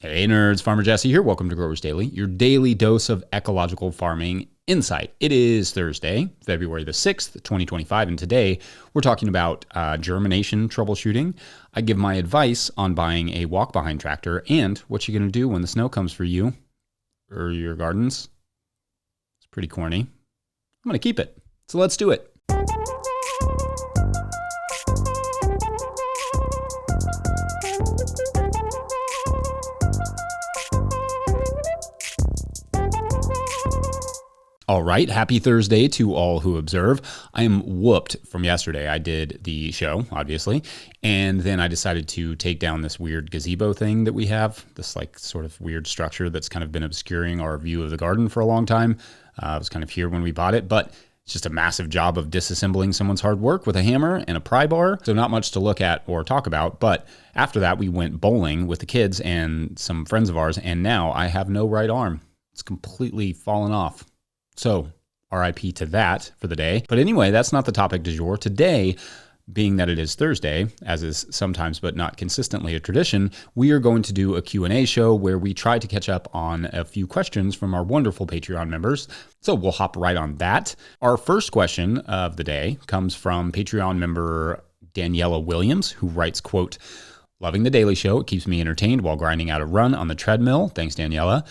Hey nerds, Farmer Jesse here. Welcome to Growers Daily, your daily dose of ecological farming insight. It is Thursday, February the 6th, 2025, and today we're talking about germination troubleshooting. I give my advice on buying a walk-behind tractor and what you're going to do when the snow comes for you or your gardens. It's pretty corny. I'm going to keep it. So let's do it. All right, happy Thursday to all who observe. I am whooped from yesterday. I did the show, obviously, and then I decided to take down this weird gazebo thing that we have, this like sort of weird structure that's kind of been obscuring our view of the garden for a long time. It was kind of here when we bought it, but it's just a massive job of disassembling someone's hard work with a hammer and a pry bar, so not much to look at or talk about. But after that, we went bowling with the kids and some friends of ours, and now I have no right arm. It's completely fallen off. So, RIP to that for the day. But anyway, that's not the topic du jour. Today, being that it is Thursday, as is sometimes but not consistently a tradition, we are going to do a Q&A show where we try to catch up on a few questions from our wonderful Patreon members. So we'll hop right on that. Our first question of the day comes from Patreon member Daniela Williams, who writes, quote, "Loving the daily show. It keeps me entertained while grinding out a run on the treadmill." Thanks, Daniela.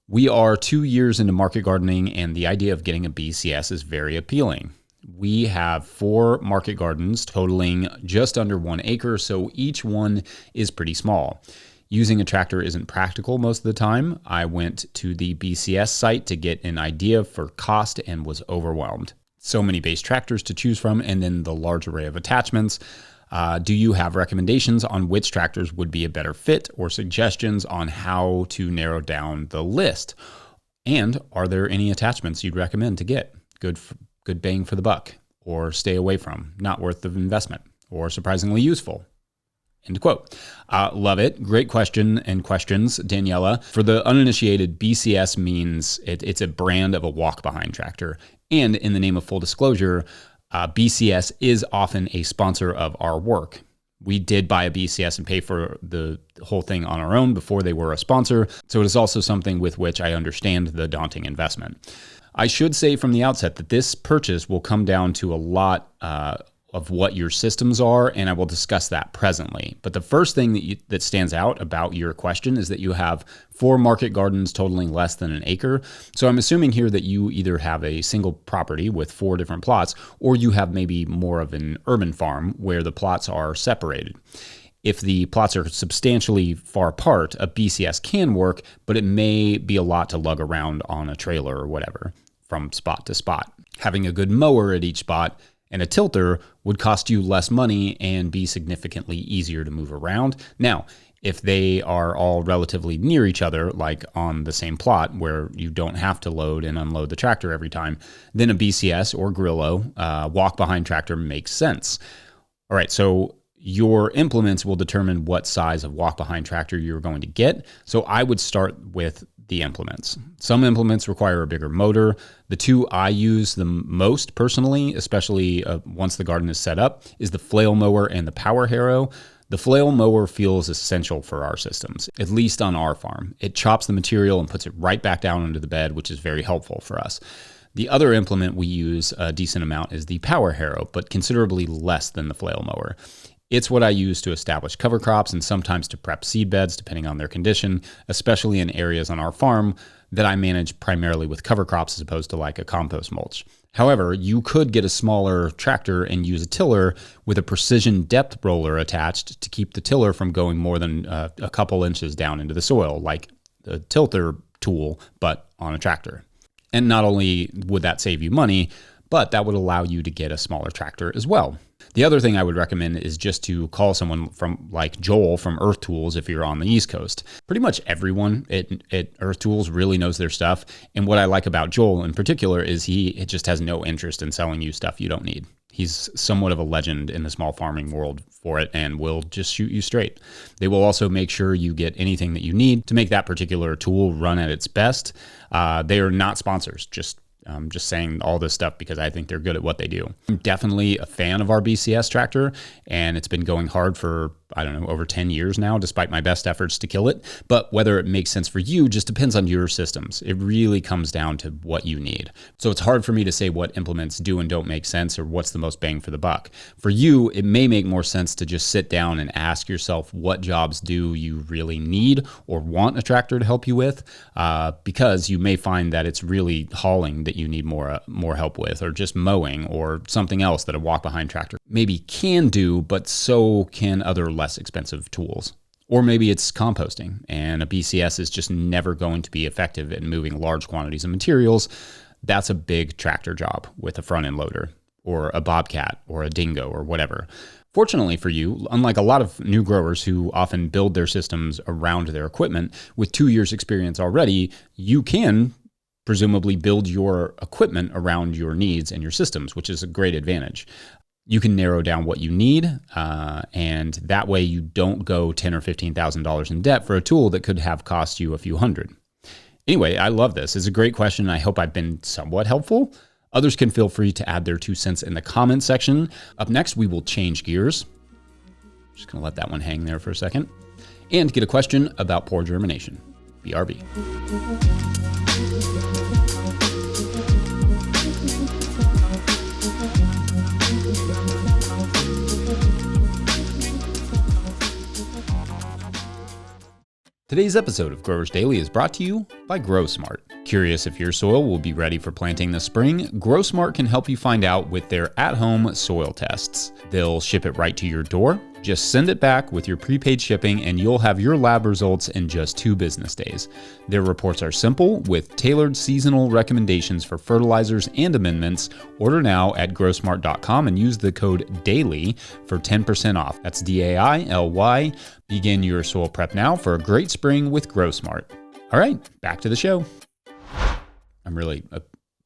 "We are 2 years into market gardening, and the idea of getting a BCS is very appealing. We have 4 market gardens totaling just under 1 acre, so each one is pretty small. Using a tractor isn't practical most of the time. I went to the BCS site to get an idea for cost and was overwhelmed. So many base tractors to choose from, and then the large array of attachments. Do you have recommendations on which tractors would be a better fit or suggestions on how to narrow down the list? And are there any attachments you'd recommend to get? Good bang for the buck, or stay away from, not worth the investment, or surprisingly useful?" End quote. Love it. Great question and questions, Daniela. For the uninitiated, BCS means it's a brand of a walk-behind tractor. And in the name of full disclosure, BCS is often a sponsor of our work. We did buy a BCS and pay for the whole thing on our own before they were a sponsor, so it is also something with which I understand the daunting investment. I should say from the outset that this purchase will come down to a lot of what your systems are, and I will discuss that presently. But the first thing that stands out about your question is that you have 4 market gardens totaling less than 1 acre. So I'm assuming here that you either have a single property with 4 different plots, or you have maybe more of an urban farm where the plots are separated. If the plots are substantially far apart, a BCS can work, but it may be a lot to lug around on a trailer or whatever from spot to spot. Having a good mower at each spot and a tilter would cost you less money and be significantly easier to move around. Now, if they are all relatively near each other, like on the same plot where you don't have to load and unload the tractor every time, then a BCS or Grillo walk-behind tractor makes sense. All right, so your implements will determine what size of walk-behind tractor you're going to get. So I would start with the implements. Some implements require a bigger motor. The 2 I use the most personally, especially once the garden is set up, is the flail mower and the power harrow. The flail mower feels essential for our systems, at least on our farm. It chops the material and puts it right back down into the bed, which is very helpful for us. The other implement we use a decent amount is the power harrow, but considerably less than the flail mower. It's what I use to establish cover crops and sometimes to prep seed beds, depending on their condition, especially in areas on our farm that I manage primarily with cover crops as opposed to like a compost mulch. However, you could get a smaller tractor and use a tiller with a precision depth roller attached to keep the tiller from going more than a couple inches down into the soil, like the tilter tool, but on a tractor. And not only would that save you money, but that would allow you to get a smaller tractor as well. The other thing I would recommend is just to call someone from like Joel from Earth Tools if you're on the East Coast. Pretty much everyone at Earth Tools really knows their stuff. And what I like about Joel in particular is he just has no interest in selling you stuff you don't need. He's somewhat of a legend in the small farming world for it and will just shoot you straight. They will also make sure you get anything that you need to make that particular tool run at its best. They are not sponsors, just I'm just saying all this stuff because I think they're good at what they do. I'm definitely a fan of our BCS tractor, and it's been going hard for, I don't know, over 10 years now, despite my best efforts to kill it. But whether it makes sense for you just depends on your systems. It really comes down to what you need. So it's hard for me to say what implements do and don't make sense or what's the most bang for the buck. For you, it may make more sense to just sit down and ask yourself, what jobs do you really need or want a tractor to help you with? Because you may find that it's really hauling that you need more help with, or just mowing, or something else that a walk-behind tractor maybe can do, but so can other less expensive tools. Or maybe it's composting, and a BCS is just never going to be effective in moving large quantities of materials. That's a big tractor job with a front-end loader, or a Bobcat, or a Dingo, or whatever. Fortunately for you, unlike a lot of new growers who often build their systems around their equipment, with 2 years experience already, you can presumably build your equipment around your needs and your systems, which is a great advantage. You can narrow down what you need, and that way you don't go $10,000 or $15,000 in debt for a tool that could have cost you a few hundred. Anyway, I love this. It's a great question. I hope I've been somewhat helpful. Others can feel free to add their 2 cents in the comments section. Up next, we will change gears. Just going to let that one hang there for a second. And get a question about poor germination. BRB. Today's episode of Growers Daily is brought to you by GrowSmart. Curious if your soil will be ready for planting this spring? GrowSmart can help you find out with their at-home soil tests. They'll ship it right to your door. Just send it back with your prepaid shipping and you'll have your lab results in just 2 business days. Their reports are simple with tailored seasonal recommendations for fertilizers and amendments. Order now at growsmart.com and use the code DAILY for 10% off. That's DAILY. Begin your soil prep now for a great spring with GrowSmart. All right, back to the show. I'm really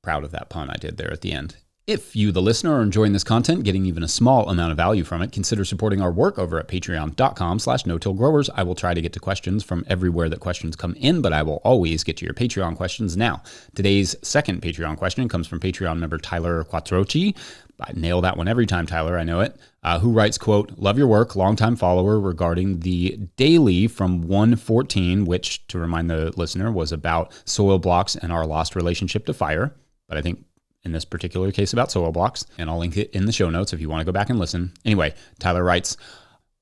proud of that pun I did there at the end. If you, the listener, are enjoying this content, getting even a small amount of value from it, consider supporting our work over at patreon.com/no-till-growers. I will try to get to questions from everywhere that questions come in, but I will always get to your Patreon questions now. Today's second Patreon question comes from Patreon member Tyler Quattrochi. I nail that one every time, Tyler, I know it. Who writes, quote, "Love your work, longtime follower regarding the daily from 114, which, to remind the listener, was about soil blocks and our lost relationship to fire. But I think in this particular case about soil blocks, and I'll link it in the show notes if you want to go back and listen. Anyway, Tyler writes,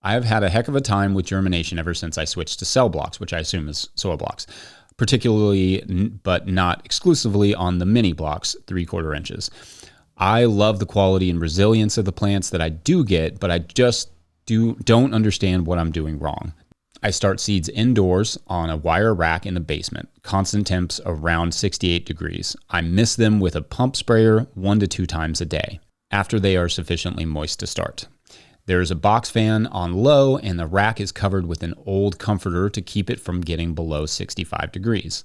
I have had a heck of a time with germination ever since I switched to cell blocks, which I assume is soil blocks, particularly, but not exclusively on the mini blocks, 3/4 inches. I love the quality and resilience of the plants that I do get, but I just don't understand what I'm doing wrong. I start seeds indoors on a wire rack in the basement, constant temps around 68 degrees. I mist them with a pump sprayer 1 to 2 times a day after they are sufficiently moist to start. There is a box fan on low and the rack is covered with an old comforter to keep it from getting below 65 degrees.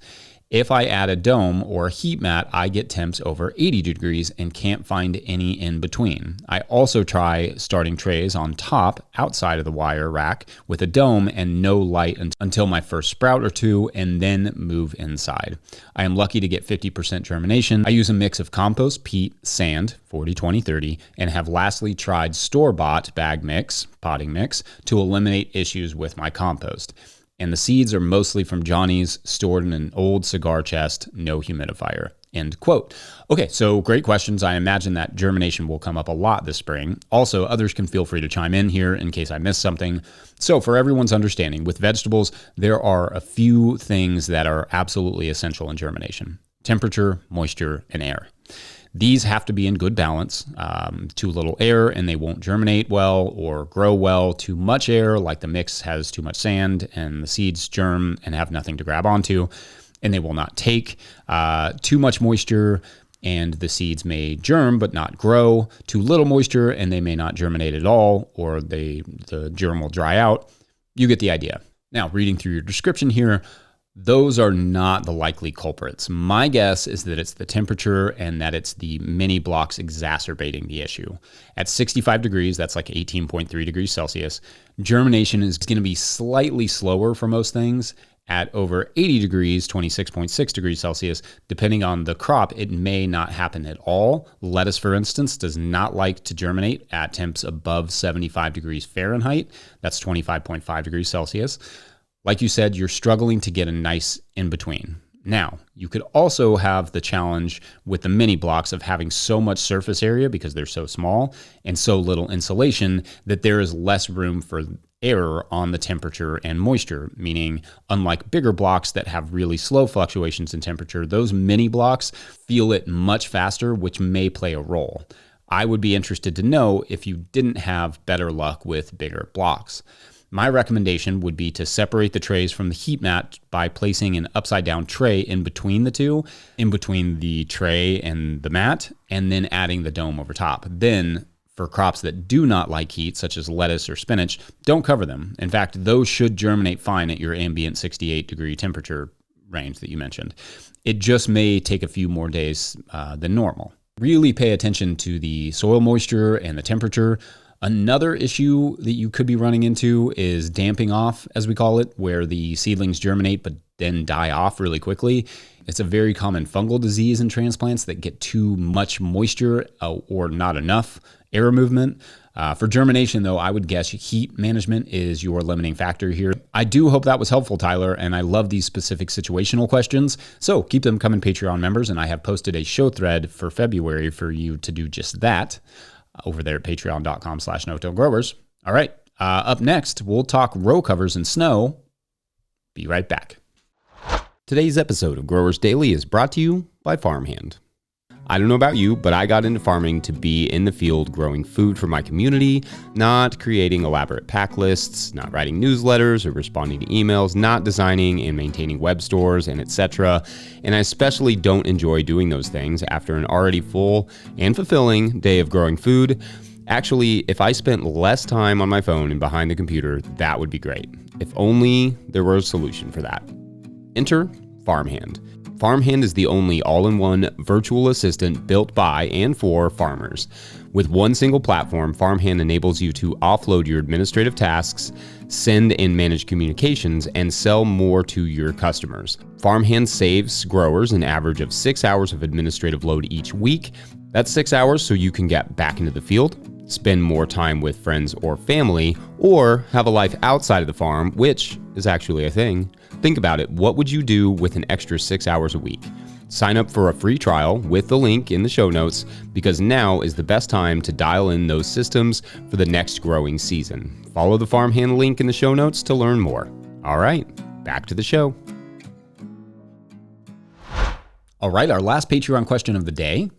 If I add a dome or a heat mat, I get temps over 80 degrees and can't find any in between. I also try starting trays on top outside of the wire rack with a dome and no light until my first sprout or 2 and then move inside. I am lucky to get 50% germination. I use a mix of compost, peat, sand, 40-20-30, and have lastly tried store-bought bag mix, potting mix, to eliminate issues with my compost. And the seeds are mostly from Johnny's, stored in an old cigar chest, no humidifier. End quote. Okay, so great questions. I imagine that germination will come up a lot this spring. Also, others can feel free to chime in here in case I missed something. So for everyone's understanding, with vegetables, there are a few things that are absolutely essential in germination: temperature, moisture, and air. These have to be in good balance. Too little air and they won't germinate well or grow well. Too much air, like the mix has too much sand and the seeds germ and have nothing to grab onto, and they will not take. Too much moisture and the seeds may germ but not grow. Too little moisture and they may not germinate at all, or the germ will dry out. You get the idea. Now, reading through your description here, those are not the likely culprits. My guess is that it's the temperature and that it's the mini blocks exacerbating the issue. At 65 degrees, that's like 18.3 degrees Celsius, germination is going to be slightly slower for most things. At over 80 degrees, 26.6 degrees Celsius, depending on the crop, it may not happen at all. Lettuce, for instance, does not like to germinate at temps above 75 degrees Fahrenheit. That's 25.5 degrees Celsius. Like you said, you're struggling to get a nice in-between. Now, you could also have the challenge with the mini blocks of having so much surface area because they're so small and so little insulation that there is less room for error on the temperature and moisture, meaning unlike bigger blocks that have really slow fluctuations in temperature, those mini blocks feel it much faster, which may play a role. I would be interested to know if you didn't have better luck with bigger blocks. My recommendation would be to separate the trays from the heat mat by placing an upside down tray in between the two, in between the tray and the mat, and then adding the dome over top. Then, for crops that do not like heat, such as lettuce or spinach, don't cover them. In fact, those should germinate fine at your ambient 68 degree temperature range that you mentioned. It just may take a few more days than normal. Really pay attention to the soil moisture and the temperature. Another issue that you could be running into is damping off, as we call it, where the seedlings germinate but then die off really quickly. It's a very common fungal disease in transplants that get too much moisture or not enough air movement. For germination, though, I would guess heat management is your limiting factor here. I do hope that was helpful, Tyler, and I love these specific situational questions. So keep them coming, Patreon members, and I have posted a show thread for February for you to do just that over there at patreon.com/no-till-growers. All right, up next, we'll talk row covers and snow. Be right back. Today's episode of Growers Daily is brought to you by Farmhand. I don't know about you, but I got into farming to be in the field growing food for my community, not creating elaborate pack lists, not writing newsletters or responding to emails, not designing and maintaining web stores, and etc. And I especially don't enjoy doing those things after an already full and fulfilling day of growing food. Actually, if I spent less time on my phone and behind the computer, that would be great. If only there were a solution for that. Enter Farmhand. Farmhand is the only all-in-one virtual assistant built by and for farmers. With one single platform, Farmhand enables you to offload your administrative tasks, send and manage communications, and sell more to your customers. Farmhand saves growers an average of 6 hours of administrative load each week. That's 6 hours so you can get back into the field, spend more time with friends or family, or have a life outside of the farm, which is actually a thing. Think about it. What would you do with an extra 6 hours a week? Sign up for a free trial with the link in the show notes, because now is the best time to dial in those systems for the next growing season. Follow the Farmhand link in the show notes to learn more. All right, back to the show. All right, our last Patreon question of the day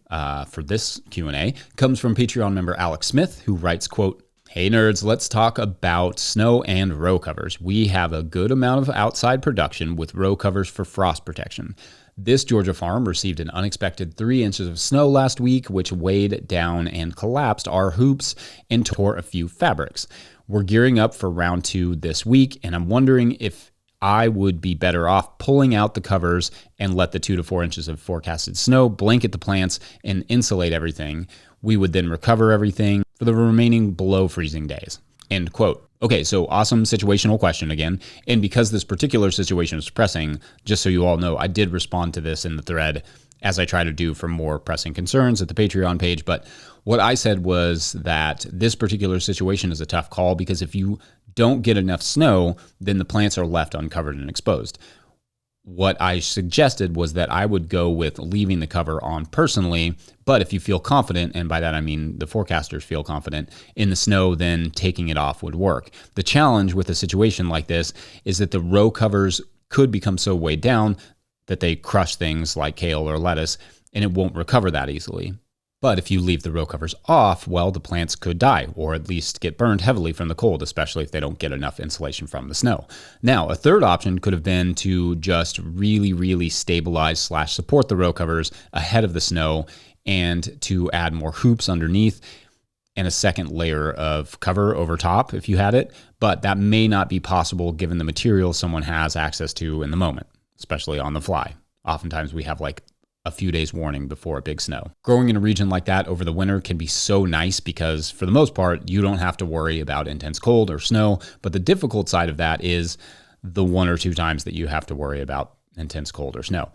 for this Q&A comes from Patreon member Alex Smith, who writes, quote, "Hey nerds, let's talk about snow and row covers. We have a good amount of outside production with row covers for frost protection. This Georgia farm received an unexpected 3 inches of snow last week, which weighed down and collapsed our hoops and tore a few fabrics. We're gearing up for round 2 this week, and I'm wondering if I would be better off pulling out the covers and let the 2 to 4 inches of forecasted snow blanket the plants and insulate everything. We would then recover everything for the remaining below freezing days." End quote. Okay, so awesome situational question again. And because this particular situation is pressing, just so you all know, I did respond to this in the thread, as I try to do for more pressing concerns at the Patreon page. But what I said was that this particular situation is a tough call, because if you don't get enough snow, then the plants are left uncovered and exposed. What I suggested was that I would go with leaving the cover on personally, but if you feel confident, and by that I mean the forecasters feel confident in the snow, then taking it off would work. The challenge with a situation like this is that the row covers could become so weighed down that they crush things like kale or lettuce, and it won't recover that easily. But if you leave the row covers off, well, the plants could die, or at least get burned heavily from the cold, especially if they don't get enough insulation from the snow. Now, a third option could have been to just really stabilize/support the row covers ahead of the snow, and to add more hoops underneath and a second layer of cover over top if you had it. But that may not be possible given the material someone has access to in the moment, especially on the fly. Oftentimes we have like a few days warning before a big snow. Growing in a region like that over the winter can be so nice because for the most part, you don't have to worry about intense cold or snow. But the difficult side of that is the 1 or 2 times that you have to worry about intense cold or snow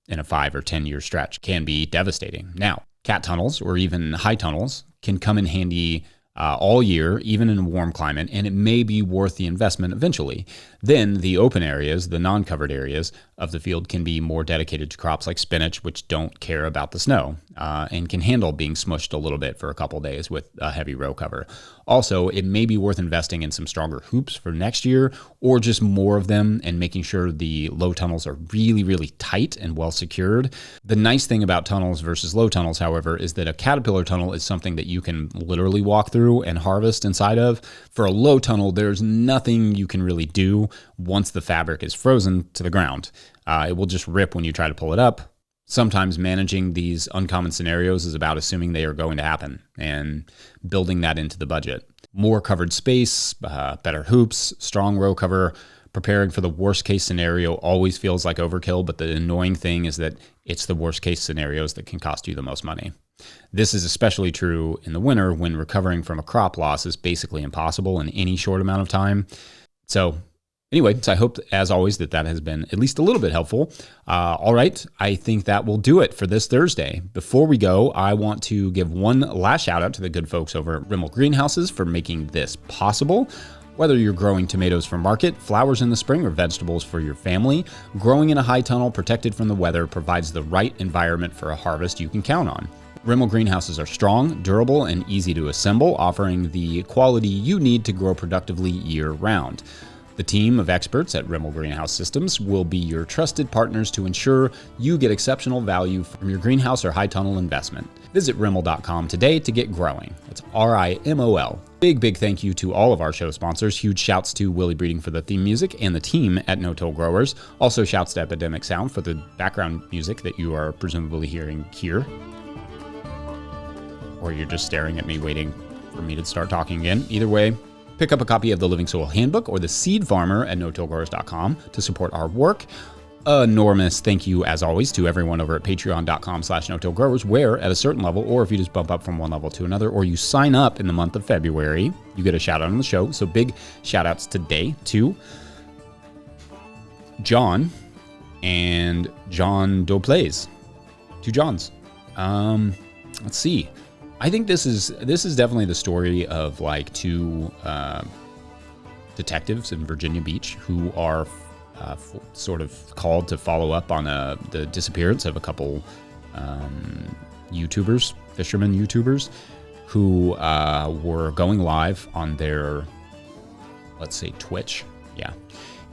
in a 5 or 10 year stretch can be devastating. Now, cat tunnels or even high tunnels can come in handy all year, even in a warm climate, and it may be worth the investment eventually. Then the open areas, the non-covered areas of the field can be more dedicated to crops like spinach, which don't care about the snow and can handle being smushed a little bit for a couple days with a heavy row cover. Also, it may be worth investing in some stronger hoops for next year, or just more of them and making sure the low tunnels are really, really tight and well secured. The nice thing about tunnels versus low tunnels, however, is that a caterpillar tunnel is something that you can literally walk through and harvest inside of. For a low tunnel, there's nothing you can really do once the fabric is frozen to the ground. It will just rip when you try to pull it up. Sometimes managing these uncommon scenarios is about assuming they are going to happen and building that into the budget. More covered space, better hoops, strong row cover. Preparing for the worst case scenario always feels like overkill, but the annoying thing is that it's the worst case scenarios that can cost you the most money. This is especially true in the winter when recovering from a crop loss is basically impossible in any short amount of time. So anyway, I hope, as always, that has been at least a little bit helpful. All right, I think that will do it for this Thursday. Before we go, I want to give one last shout out to the good folks over at Rimmel Greenhouses for making this possible. Whether you're growing tomatoes for market, flowers in the spring, or vegetables for your family, growing in a high tunnel protected from the weather provides the right environment for a harvest you can count on. Rimmel greenhouses are strong, durable, and easy to assemble, offering the quality you need to grow productively year-round. The team of experts at Rimmel Greenhouse Systems will be your trusted partners to ensure you get exceptional value from your greenhouse or high tunnel investment. Visit Rimmel.com today to get growing. That's RIMOL. Big thank you to all of our show sponsors. Huge shouts to Willie Breeding for the theme music and the team at No-Till Growers. Also shouts to Epidemic Sound for the background music that you are presumably hearing here. Or you're just staring at me waiting for me to start talking again. Either way, pick up a copy of the Living Soil Handbook or the Seed Farmer at no-tillgrowers.com to support our work. Enormous thank you, as always, to everyone over at patreon.com/no-tillgrowers, where at a certain level, or if you just bump up from one level to another, or you sign up in the month of February, you get a shout out on the show. So big shout outs today to John and John Doplays. 2 Johns. Let's see. I think this is definitely the story of like 2 detectives in Virginia Beach who are sort of called to follow up on the disappearance of a couple YouTubers, fishermen YouTubers, who were going live on their, let's say, Twitch. Yeah.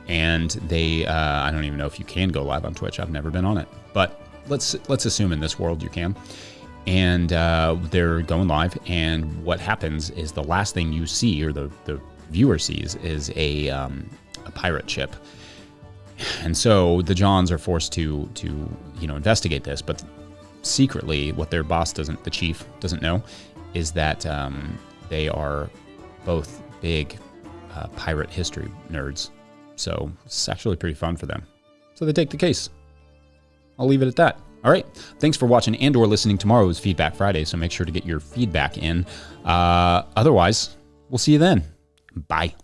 And they, I don't even know if you can go live on Twitch. I've never been on it. But let's assume in this world you can. And they're going live, and what happens is the last thing you see, or the viewer sees, is a pirate ship. And so the Johns are forced to investigate this, but secretly, what their boss doesn't, the chief doesn't know, is that they are both big pirate history nerds. So it's actually pretty fun for them. So they take the case. I'll leave it at that. All right. Thanks for watching and or listening. Tomorrow is Feedback Friday, so make sure to get your feedback in. Otherwise, we'll see you then. Bye.